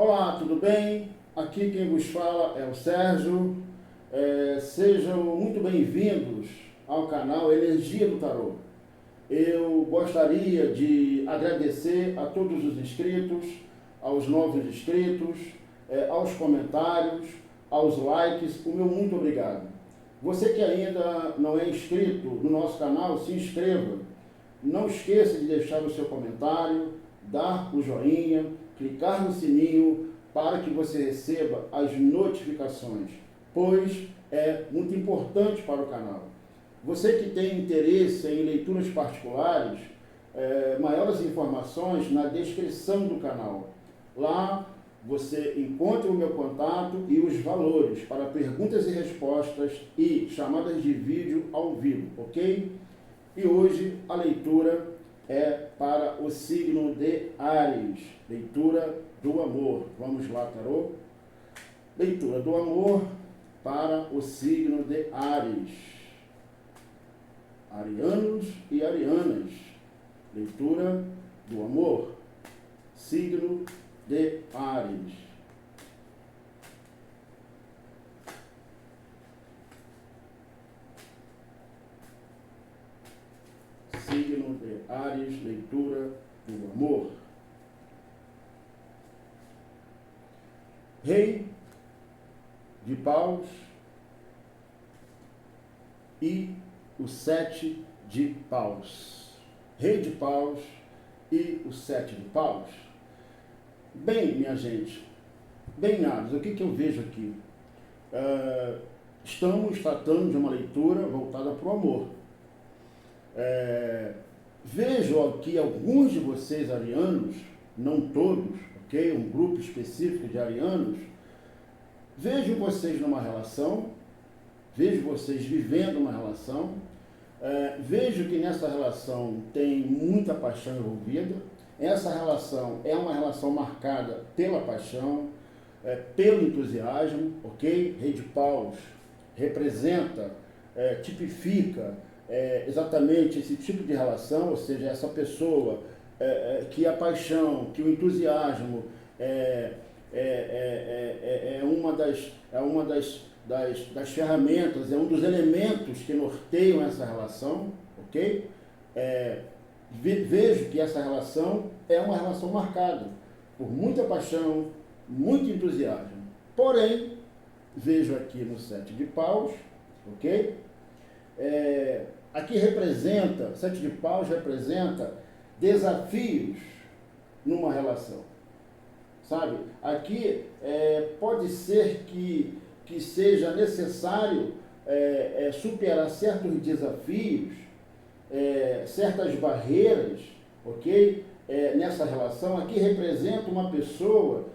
Olá, tudo bem? Aqui quem vos fala é o Sérgio. Sejam muito bem-vindos ao canal Energia do Tarô. Eu gostaria de agradecer a todos os inscritos, aos novos inscritos, aos comentários, aos likes, o meu muito obrigado. Você que ainda não é inscrito no nosso canal, se inscreva. Não esqueça de deixar o seu comentário, dar o joinha, clicar no sininho para que você receba as notificações, pois é muito importante para o canal. Você que tem interesse em leituras particulares, maiores informações na descrição do canal. Lá você encontra o meu contato e os valores para perguntas e respostas e chamadas de vídeo ao vivo, ok? E hoje a leitura é para o signo de Áries, leitura do amor. Vamos lá, tarô? Leitura do amor para o signo de Áries. Arianos e arianas, leitura do amor, signo de Áries. Signo de Áries, leitura do amor. Rei de paus e o 7 de paus. Rei de paus e o 7 de paus. Bem, minha gente, bem nados, o que eu vejo aqui? Estamos tratando de uma leitura voltada para o amor. Vejo aqui alguns de vocês arianos, não todos, ok? Um grupo específico de arianos. Vejo vocês numa relação, vejo vocês vivendo uma relação, vejo que nessa relação tem muita paixão envolvida. Essa relação é uma relação marcada pela paixão, pelo entusiasmo, ok? Rei de paus representa, tipifica exatamente esse tipo de relação, ou seja, essa pessoa que a paixão, que o entusiasmo é uma das ferramentas, é um dos elementos que norteiam essa relação, ok? Vejo que essa relação é uma relação marcada por muita paixão, muito entusiasmo. Porém, vejo aqui no 7 de paus, ok? Aqui representa, 7 de paus representa desafios numa relação, sabe? Aqui pode ser que seja necessário superar certos desafios, certas barreiras, ok? Nessa relação. Aqui representa uma pessoa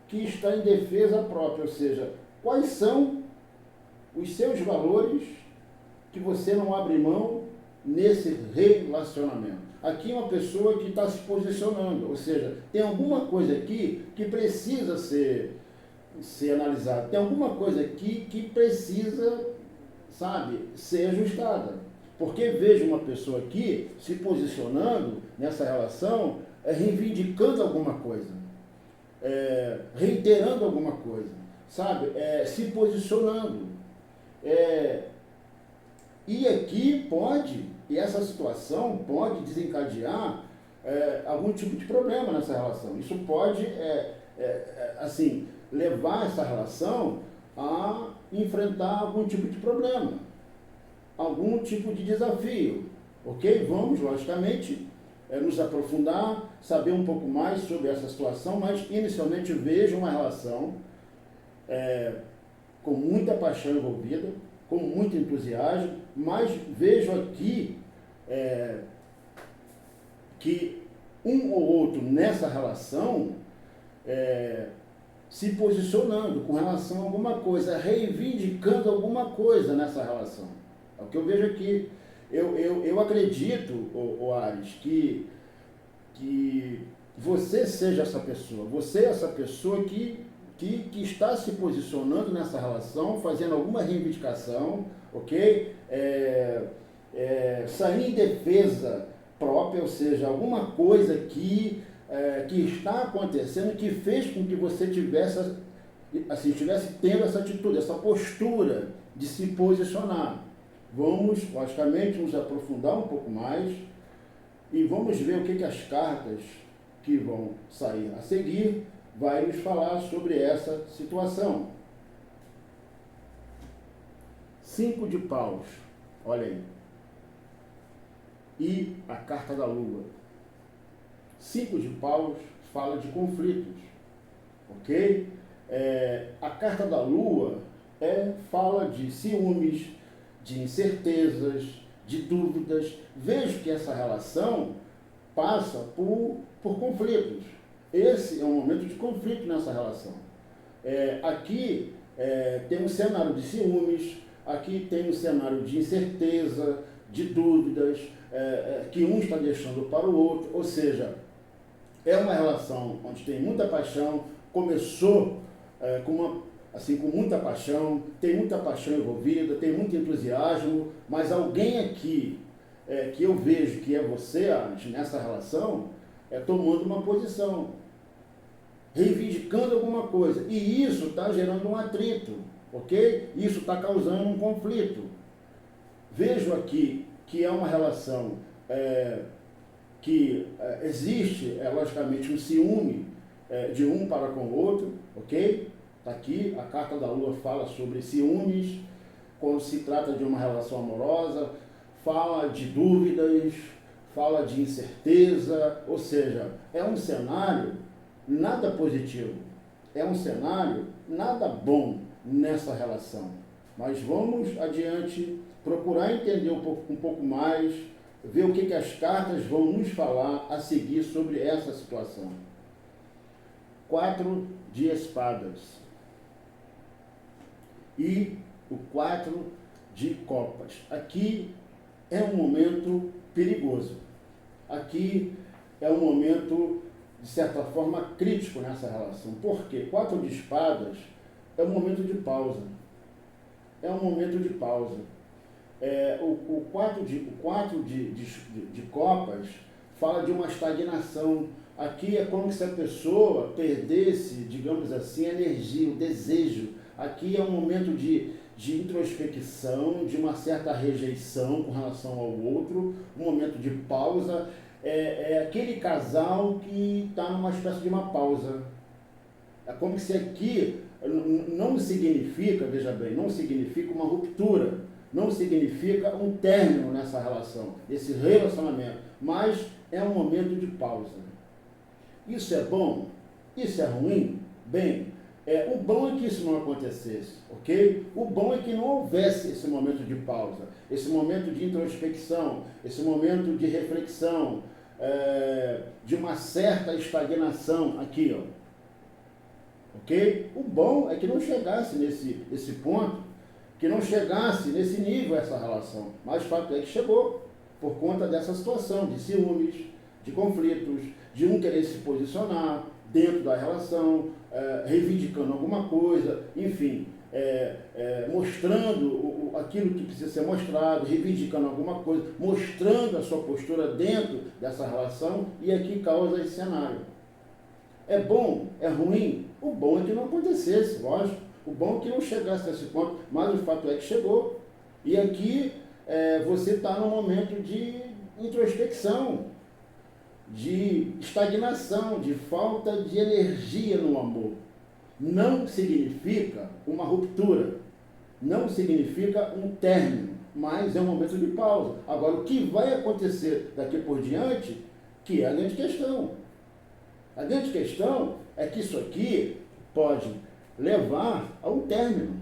que está em defesa própria, ou seja, quais são os seus valores que você não abre mão nesse relacionamento. Aqui é uma pessoa que está se posicionando, ou seja, tem alguma coisa aqui que precisa ser analisada, tem alguma coisa aqui que precisa, sabe, ser ajustada. Porque vejo uma pessoa aqui se posicionando nessa relação, reivindicando alguma coisa, reiterando alguma coisa, sabe, se posicionando. E aqui e essa situação pode desencadear algum tipo de problema nessa relação. Isso pode, assim, levar essa relação a enfrentar algum tipo de problema, algum tipo de desafio, ok? Vamos, logicamente, nos aprofundar, saber um pouco mais sobre essa situação, mas inicialmente vejo uma relação com muita paixão envolvida, com muito entusiasmo, mas vejo aqui que um ou outro nessa relação se posicionando com relação a alguma coisa, reivindicando alguma coisa nessa relação. É o que eu vejo aqui. Eu acredito, Áries, que você seja essa pessoa. Você é essa pessoa que está se posicionando nessa relação, fazendo alguma reivindicação, ok? Sair em defesa própria, ou seja, alguma coisa que que está acontecendo, que fez com que você tivesse tendo essa atitude, essa postura de se posicionar. Vamos, logicamente, nos aprofundar um pouco mais e vamos ver o que as cartas que vão sair a seguir vai nos falar sobre essa situação. 5 de paus, olha aí. E a carta da lua. 5 de paus fala de conflitos, ok? A carta da lua fala de ciúmes, de incertezas, de dúvidas. Vejo que essa relação passa por conflitos. Esse é um momento de conflito nessa relação. Aqui tem um cenário de ciúmes, aqui tem um cenário de incerteza, de dúvidas, que um está deixando para o outro, ou seja, é uma relação onde tem muita paixão, começou com muita paixão, tem muita paixão envolvida, tem muito entusiasmo, mas alguém aqui, que eu vejo que é você, nessa relação, tomando uma posição, reivindicando alguma coisa, e isso está gerando um atrito, ok? Isso está causando um conflito. Vejo aqui que é uma relação que existe, logicamente, um ciúme de um para com o outro, ok? Está aqui, a carta da lua fala sobre ciúmes, quando se trata de uma relação amorosa, fala de dúvidas, fala de incerteza, ou seja, é um cenário nada positivo, é um cenário nada bom nessa relação. Mas vamos adiante, procurar entender um pouco mais, ver o que as cartas vão nos falar a seguir sobre essa situação. 4 de espadas e o 4 de copas. Aqui é um momento perigoso. Aqui é um momento, de certa forma, crítico nessa relação. Por quê? 4 de espadas é um momento de pausa. É um momento de pausa. O 4 de copas fala de uma estagnação. Aqui é como se a pessoa perdesse, digamos assim, a energia, o desejo. Aqui é um momento de introspecção, de uma certa rejeição com relação ao outro, um momento de pausa. É aquele casal que está numa espécie de uma pausa. É como se aqui não significa, veja bem, não significa uma ruptura, não significa um término nessa relação, esse relacionamento, mas é um momento de pausa. Isso é bom? Isso é ruim? Bem, o bom é que isso não acontecesse, ok? O bom é que não houvesse esse momento de pausa, esse momento de introspecção, esse momento de reflexão, de uma certa estagnação aqui, ó. Ok? O bom é que não chegasse nesse ponto, que não chegasse nesse nível essa relação, mas o fato é que chegou, por conta dessa situação de ciúmes, de conflitos, de um querer se posicionar dentro da relação, reivindicando alguma coisa, enfim, mostrando aquilo que precisa ser mostrado, reivindicando alguma coisa, mostrando a sua postura dentro dessa relação, e aqui causa esse cenário. É bom? É ruim? O bom é que não acontecesse, lógico. O bom é que não chegasse a esse ponto, mas o fato é que chegou. E aqui você está num momento de introspecção, de estagnação, de falta de energia no amor. Não significa uma ruptura, não significa um término, mas é um momento de pausa. Agora, o que vai acontecer daqui por diante, que é a grande questão. A grande questão é que isso aqui pode levar a um término.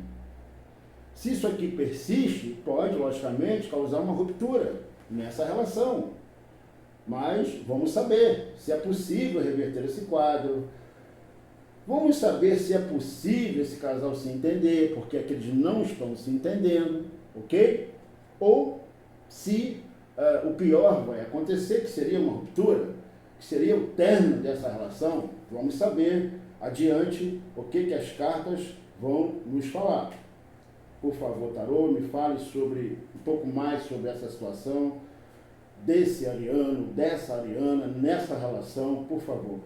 Se isso aqui persiste, pode, logicamente, causar uma ruptura nessa relação. Mas vamos saber se é possível reverter esse quadro. Vamos saber se é possível esse casal se entender, porque aqueles não estão se entendendo, ok? Ou se o pior vai acontecer, que seria uma ruptura, que seria o término dessa relação. Vamos saber adiante o que as cartas vão nos falar. Por favor, tarô, me fale um pouco mais sobre essa situação. desse ariano, dessa ariana, nessa relação, por favor.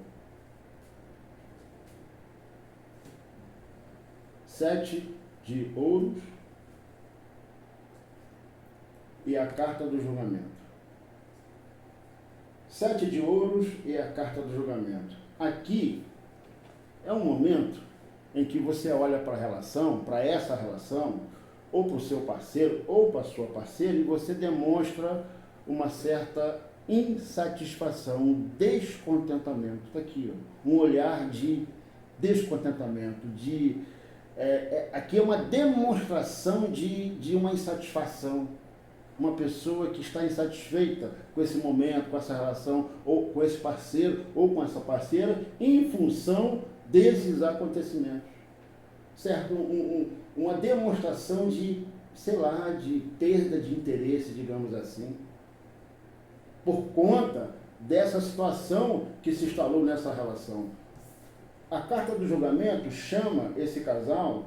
7 de ouros e a carta do julgamento. 7 de ouros e a carta do julgamento. Aqui é um momento em que você olha para a relação, para essa relação, ou para o seu parceiro, ou para a sua parceira, e você demonstra uma certa insatisfação, um descontentamento. Está aqui, ó, um olhar de descontentamento, aqui é uma demonstração de uma insatisfação. Uma pessoa que está insatisfeita com esse momento, com essa relação, ou com esse parceiro, ou com essa parceira, em função desses acontecimentos. Certo? Uma demonstração de, sei lá, de perda de interesse, digamos assim, por conta dessa situação que se instalou nessa relação. A carta do julgamento chama esse casal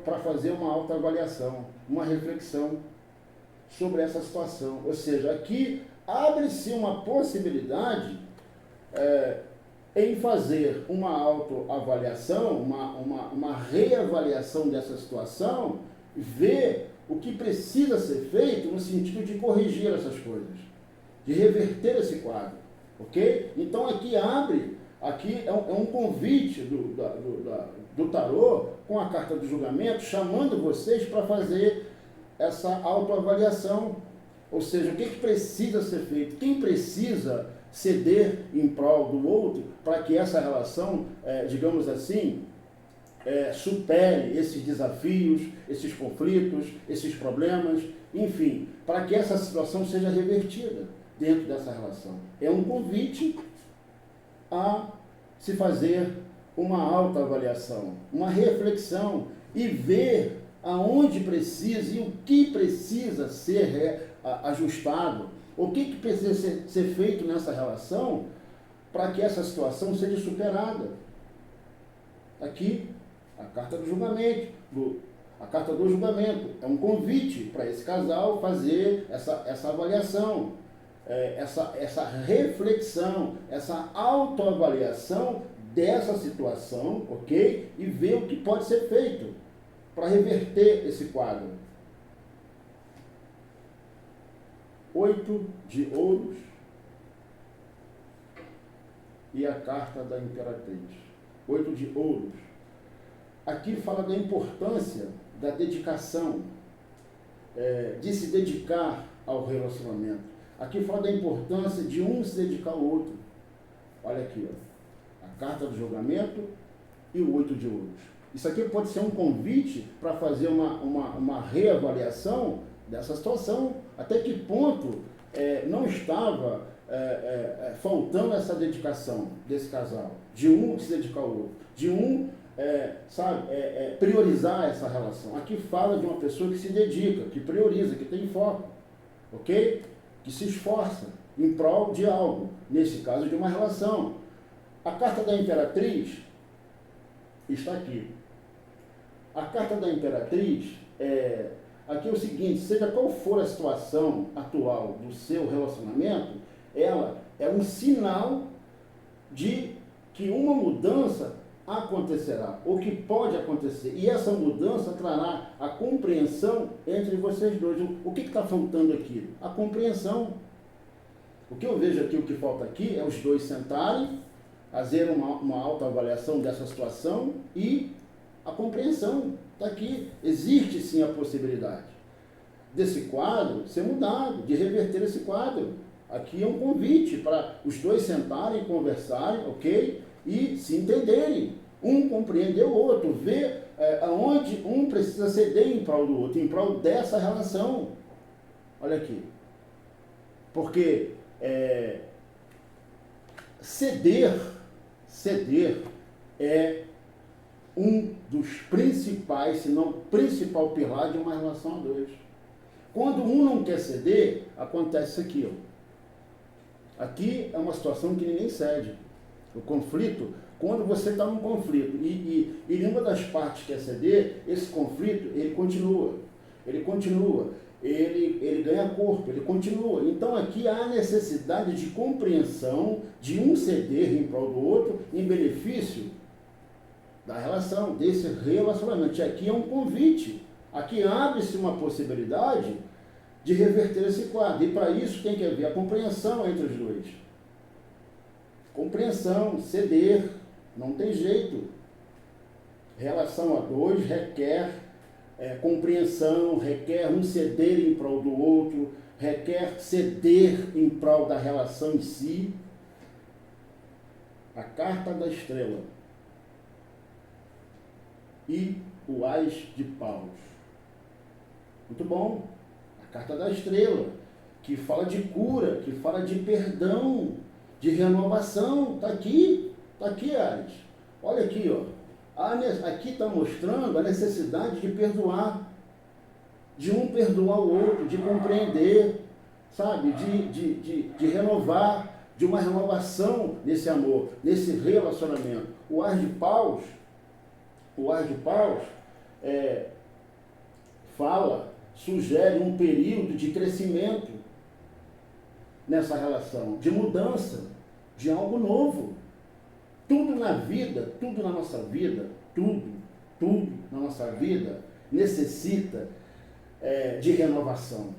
para fazer uma autoavaliação, uma reflexão sobre essa situação. Ou seja, aqui abre-se uma possibilidade em fazer uma autoavaliação, uma reavaliação dessa situação, ver o que precisa ser feito no sentido de corrigir essas coisas, de reverter esse quadro, ok? Então aqui é um convite do tarô com a carta do julgamento, chamando vocês para fazer essa autoavaliação, ou seja, o que precisa ser feito, quem precisa ceder em prol do outro para que essa relação, digamos assim, supere esses desafios, esses conflitos, esses problemas, enfim, para que essa situação seja revertida dentro dessa relação. É um convite a se fazer uma autoavaliação, uma reflexão e ver aonde precisa e o que precisa ser ajustado, o que precisa ser feito nessa relação para que essa situação seja superada. Aqui, a carta do julgamento. A carta do julgamento é um convite para esse casal fazer essa avaliação, essa reflexão, essa autoavaliação dessa situação, ok? E ver o que pode ser feito para reverter esse quadro. 8 de ouros e a carta da imperatriz. 8 de ouros. Aqui fala da importância da dedicação, de se dedicar ao relacionamento. Aqui fala da importância de um se dedicar ao outro. Olha aqui, ó, a carta do julgamento e o 8 de ouros. Isso aqui pode ser um convite para fazer uma reavaliação dessa situação. Até que ponto não estava faltando essa dedicação desse casal, de um se dedicar ao outro, de um priorizar essa relação. Aqui fala de uma pessoa que se dedica, que prioriza, que tem foco, ok? Que se esforça em prol de algo, nesse caso de uma relação. A carta da imperatriz está aqui. A carta da imperatriz aqui é o seguinte: seja qual for a situação atual do seu relacionamento, ela é um sinal de que uma mudança acontecerá, ou que pode acontecer, e essa mudança trará a compreensão entre vocês dois. O que está faltando aqui? A compreensão. O que eu vejo aqui, o que falta aqui é os dois sentarem, fazer uma autoavaliação dessa situação e a compreensão. Está aqui. Existe sim a possibilidade desse quadro ser mudado, de reverter esse quadro. Aqui é um convite para os dois sentarem, conversarem, ok? E se entenderem, um compreender o outro, ver aonde um precisa ceder em prol do outro, em prol dessa relação. Olha aqui. Porque ceder é um dos principais, se não principal pilar de uma relação a dois. Quando um não quer ceder, acontece isso aqui, ó. Aqui é uma situação que ninguém cede. O conflito, quando você está num conflito e nenhuma das partes quer ceder, esse conflito, ele continua. ele ganha corpo, ele continua. Então aqui há a necessidade de compreensão de um ceder em prol do outro em benefício da relação, desse relacionamento. E aqui é um convite, aqui abre-se uma possibilidade de reverter esse quadro. E para isso tem que haver a compreensão entre os dois. Compreensão, ceder, não tem jeito. Relação a dois requer compreensão, requer um ceder em prol do outro, requer ceder em prol da relação em si. A carta da estrela e o Ás de Paus. Muito bom. A carta da estrela, que fala de cura, que fala de perdão, de renovação. Está aqui, Ás. Olha aqui, ó. Aqui está mostrando a necessidade de perdoar, de um perdoar o outro, de compreender, sabe, de renovar, de uma renovação nesse amor, nesse relacionamento. O Ás de Paus sugere um período de crescimento nessa relação, de mudança, de algo novo. Tudo na vida, tudo na nossa vida, tudo na nossa vida necessita de renovação.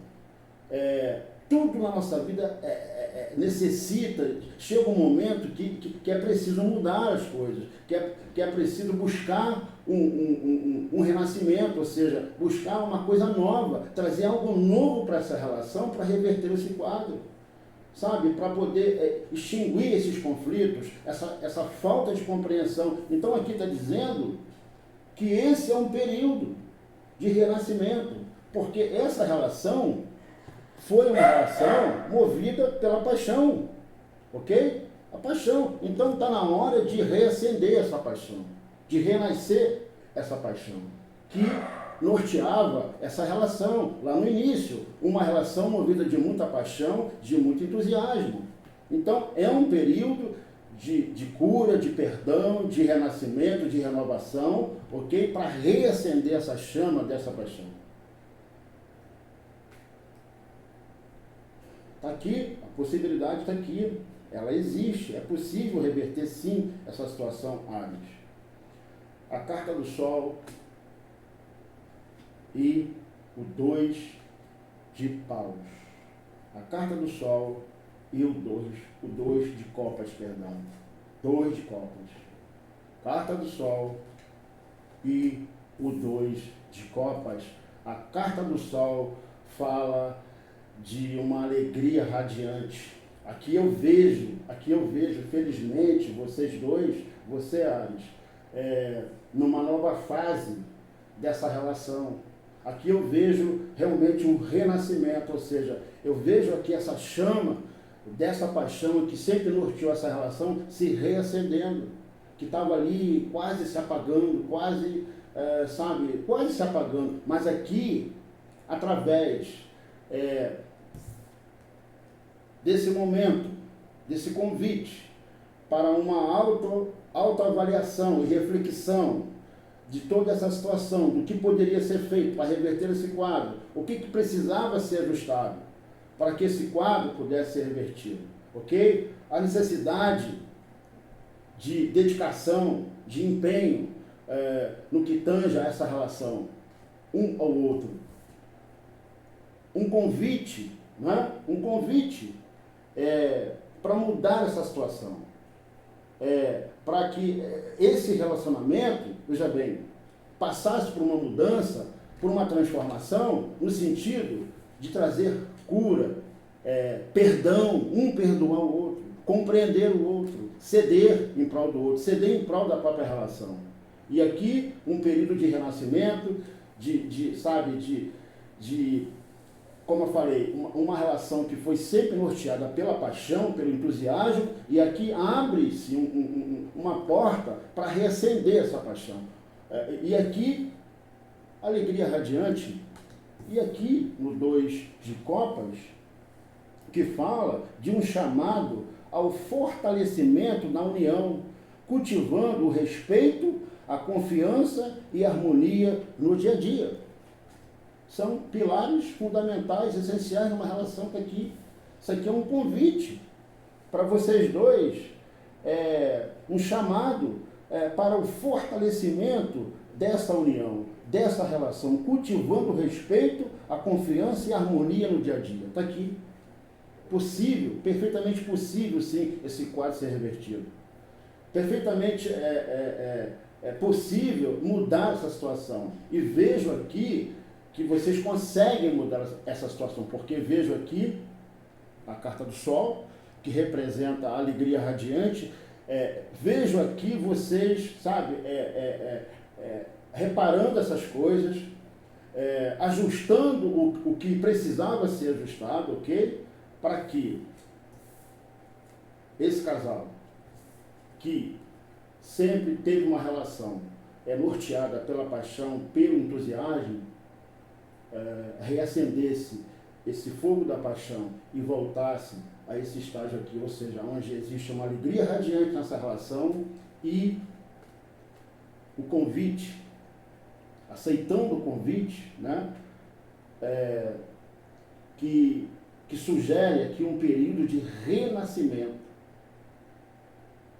Tudo na nossa vida necessita, chega um momento que é preciso mudar as coisas, que é preciso buscar um renascimento, ou seja, buscar uma coisa nova, trazer algo novo para essa relação, para reverter esse quadro, sabe? Para poder extinguir esses conflitos, essa falta de compreensão. Então aqui está dizendo que esse é um período de renascimento, porque essa relação foi uma relação movida pela paixão, ok? A paixão. Então está na hora de reacender essa paixão, de renascer essa paixão, que norteava essa relação lá no início, uma relação movida de muita paixão, de muito entusiasmo. Então é um período de cura, de perdão, de renascimento, de renovação, ok? Para reacender essa chama dessa paixão. Está aqui, a possibilidade está aqui, ela existe, é possível reverter sim essa situação, Ares. A carta do Sol e o 2 de Paus. A carta do Sol e o 2 de Copas, perdão. 2 de Copas. Carta do Sol e o 2 de Copas. A carta do Sol fala de uma alegria radiante. Aqui eu vejo, felizmente, vocês dois, você, Ares, numa nova fase dessa relação. Aqui eu vejo realmente um renascimento, ou seja, eu vejo aqui essa chama dessa paixão que sempre norteou essa relação se reacendendo, que estava ali quase se apagando, quase se apagando, mas aqui, através desse momento, desse convite para uma autoavaliação e reflexão de toda essa situação, do que poderia ser feito para reverter esse quadro, o que precisava ser ajustado para que esse quadro pudesse ser revertido, ok? A necessidade de dedicação, de empenho no que tange a essa relação, um ao outro. Um convite, não é? Um convite para mudar essa situação, para que esse relacionamento, veja bem, passasse por uma mudança, por uma transformação, no sentido de trazer cura, perdão, um perdoar o outro, compreender o outro, ceder em prol do outro, ceder em prol da própria relação. E aqui um período de renascimento, como eu falei, uma relação que foi sempre norteada pela paixão, pelo entusiasmo, e aqui abre-se uma porta para reacender essa paixão. E aqui, alegria radiante, e aqui no 2 de Copas, que fala de um chamado ao fortalecimento na união, cultivando o respeito, a confiança e a harmonia no dia a dia. são pilares fundamentais, essenciais numa relação que aqui, isso aqui é um convite para vocês dois, um chamado para o fortalecimento dessa união, dessa relação, cultivando o respeito, a confiança e a harmonia no dia a dia. Está aqui. Possível, perfeitamente possível, sim, esse quadro ser revertido. Perfeitamente possível mudar essa situação. E vejo aqui que vocês conseguem mudar essa situação, porque vejo aqui a carta do Sol, que representa a alegria radiante. Vejo aqui vocês, sabe, reparando essas coisas, ajustando o que precisava ser ajustado, ok? Para que esse casal, que sempre teve uma relação norteada pela paixão, pelo entusiasmo, reacendesse esse fogo da paixão e voltasse a esse estágio aqui, ou seja, onde existe uma alegria radiante nessa relação e o convite, aceitando o convite, né, que sugere aqui um período de renascimento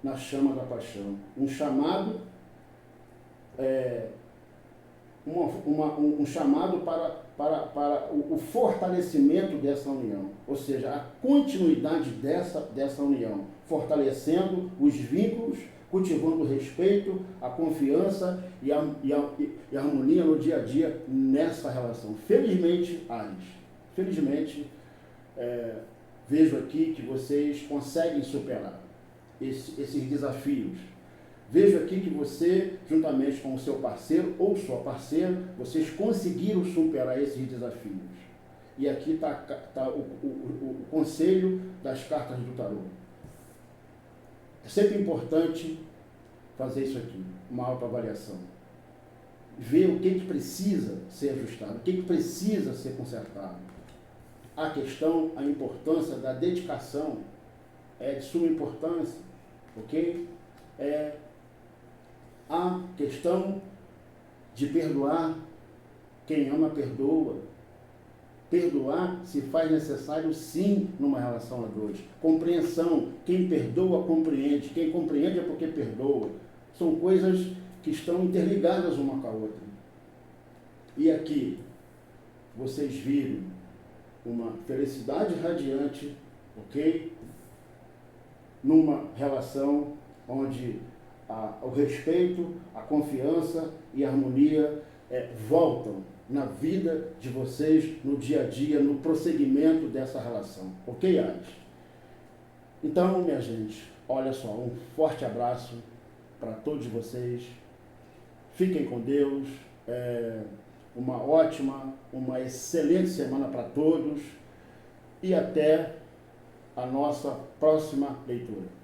na chama da paixão, um chamado, um chamado para o fortalecimento dessa união, ou seja, a continuidade dessa união, fortalecendo os vínculos, cultivando o respeito, a confiança e a harmonia no dia a dia nessa relação. Felizmente, Ares, felizmente, vejo aqui que vocês conseguem superar esses desafios. Vejo aqui que você, juntamente com o seu parceiro ou sua parceira, vocês conseguiram superar esses desafios. E aqui está o conselho das cartas do tarô. É sempre importante fazer isso aqui, uma autoavaliação. Ver o que precisa ser ajustado, o que precisa ser consertado. A questão, a importância da dedicação é de suma importância, ok? A questão de perdoar, quem ama perdoa. Perdoar se faz necessário sim numa relação a dois. Compreensão, quem perdoa compreende, quem compreende é porque perdoa. São coisas que estão interligadas uma com a outra. E aqui, vocês viram uma felicidade radiante, ok? Numa relação onde o respeito, a confiança e a harmonia voltam na vida de vocês, no dia a dia, no prosseguimento dessa relação. Ok, Ares? Então, minha gente, olha só, um forte abraço para todos vocês. Fiquem com Deus. Uma ótima, uma excelente semana para todos. E até a nossa próxima leitura.